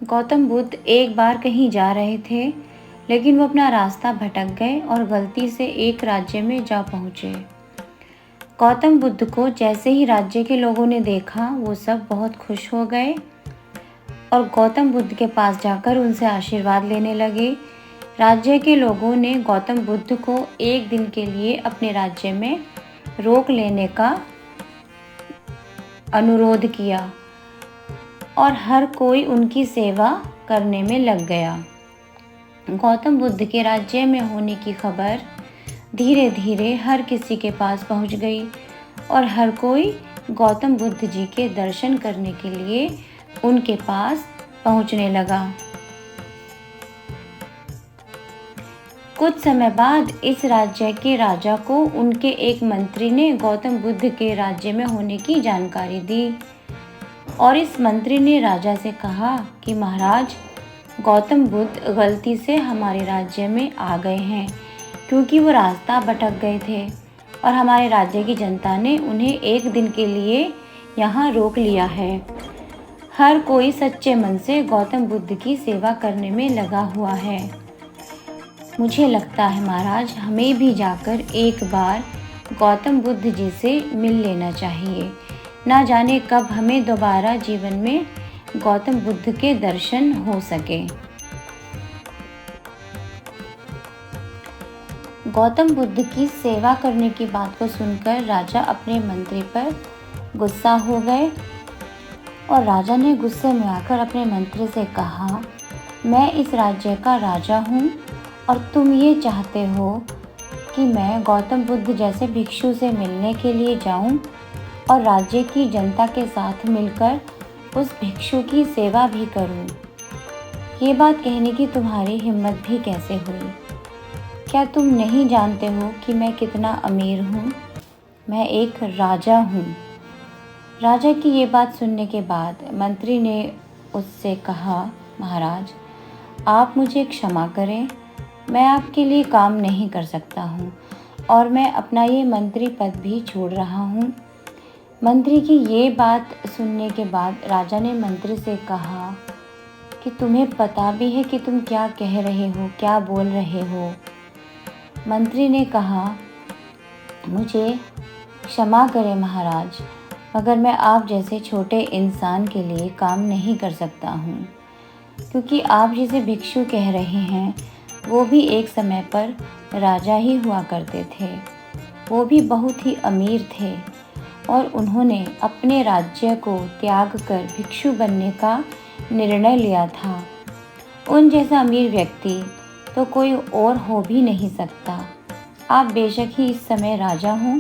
गौतम बुद्ध एक बार कहीं जा रहे थे, लेकिन वो अपना रास्ता भटक गए और गलती से एक राज्य में जा पहुँचे। गौतम बुद्ध को जैसे ही राज्य के लोगों ने देखा, वो सब बहुत खुश हो गए और गौतम बुद्ध के पास जाकर उनसे आशीर्वाद लेने लगे। राज्य के लोगों ने गौतम बुद्ध को एक दिन के लिए अपने राज्य में रोक लेने का अनुरोध किया और हर कोई उनकी सेवा करने में लग गया। गौतम बुद्ध के राज्य में होने की खबर धीरे धीरे हर किसी के पास पहुंच गई और हर कोई गौतम बुद्ध जी के दर्शन करने के लिए उनके पास पहुंचने लगा। कुछ समय बाद इस राज्य के राजा को उनके एक मंत्री ने गौतम बुद्ध के राज्य में होने की जानकारी दी और इस मंत्री ने राजा से कहा कि महाराज, गौतम बुद्ध गलती से हमारे राज्य में आ गए हैं क्योंकि वो रास्ता भटक गए थे और हमारे राज्य की जनता ने उन्हें एक दिन के लिए यहाँ रोक लिया है। हर कोई सच्चे मन से गौतम बुद्ध की सेवा करने में लगा हुआ है। मुझे लगता है महाराज, हमें भी जाकर एक बार गौतम बुद्ध जी से मिल लेना चाहिए। ना जाने कब हमें दोबारा जीवन में गौतम बुद्ध के दर्शन हो सके। गौतम बुद्ध की सेवा करने की बात को सुनकर राजा अपने मंत्री पर गुस्सा हो गए और राजा ने गुस्से में आकर अपने मंत्री से कहा, मैं इस राज्य का राजा हूँ और तुम ये चाहते हो कि मैं गौतम बुद्ध जैसे भिक्षु से मिलने के लिए जाऊँ और राज्य की जनता के साथ मिलकर उस भिक्षु की सेवा भी करूं। ये बात कहने की तुम्हारी हिम्मत भी कैसे हुई? क्या तुम नहीं जानते हो कि मैं कितना अमीर हूँ? मैं एक राजा हूँ। राजा की ये बात सुनने के बाद मंत्री ने उससे कहा, महाराज, आप मुझे क्षमा करें, मैं आपके लिए काम नहीं कर सकता हूँ और मैं अपना ये मंत्री पद भी छोड़ रहा हूँ। मंत्री की ये बात सुनने के बाद राजा ने मंत्री से कहा कि तुम्हें पता भी है कि तुम क्या कह रहे हो, क्या बोल रहे हो? मंत्री ने कहा, मुझे क्षमा करें महाराज, मगर मैं आप जैसे छोटे इंसान के लिए काम नहीं कर सकता हूँ, क्योंकि आप जिसे भिक्षु कह रहे हैं वो भी एक समय पर राजा ही हुआ करते थे। वो भी बहुत ही अमीर थे और उन्होंने अपने राज्य को त्याग कर भिक्षु बनने का निर्णय लिया था। उन जैसा अमीर व्यक्ति तो कोई और हो भी नहीं सकता। आप बेशक ही इस समय राजा हों,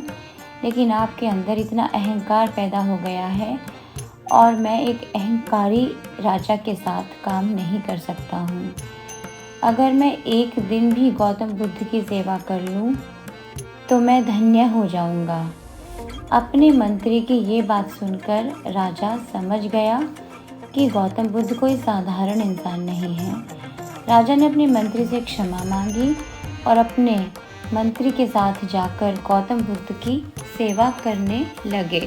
लेकिन आपके अंदर इतना अहंकार पैदा हो गया है और मैं एक अहंकारी राजा के साथ काम नहीं कर सकता हूँ। अगर मैं एक दिन भी गौतम बुद्ध की सेवा कर लूँ तो मैं धन्य हो जाऊँगा। अपने मंत्री की ये बात सुनकर राजा समझ गया कि गौतम बुद्ध कोई साधारण इंसान नहीं है। राजा ने अपने मंत्री से क्षमा मांगी और अपने मंत्री के साथ जाकर गौतम बुद्ध की सेवा करने लगे।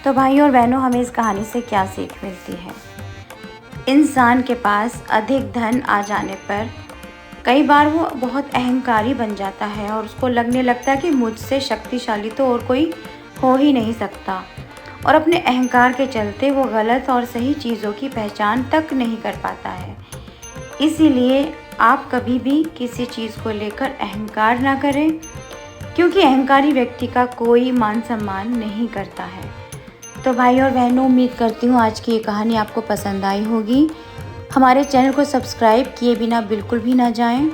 तो भाइयों और बहनों, हमें इस कहानी से क्या सीख मिलती है? इंसान के पास अधिक धन आ जाने पर कई बार वो बहुत अहंकारी बन जाता है और उसको लगने लगता है कि मुझसे शक्तिशाली तो और कोई हो ही नहीं सकता, और अपने अहंकार के चलते वो गलत और सही चीज़ों की पहचान तक नहीं कर पाता है। इसीलिए आप कभी भी किसी चीज़ को लेकर अहंकार ना करें, क्योंकि अहंकारी व्यक्ति का कोई मान सम्मान नहीं करता है। तो भाई और बहनों, उम्मीद करती हूँ आज की ये कहानी आपको पसंद आई होगी। हमारे चैनल को सब्सक्राइब किए बिना बिल्कुल भी ना जाएं।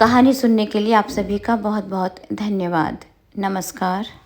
कहानी सुनने के लिए आप सभी का बहुत बहुत धन्यवाद। नमस्कार।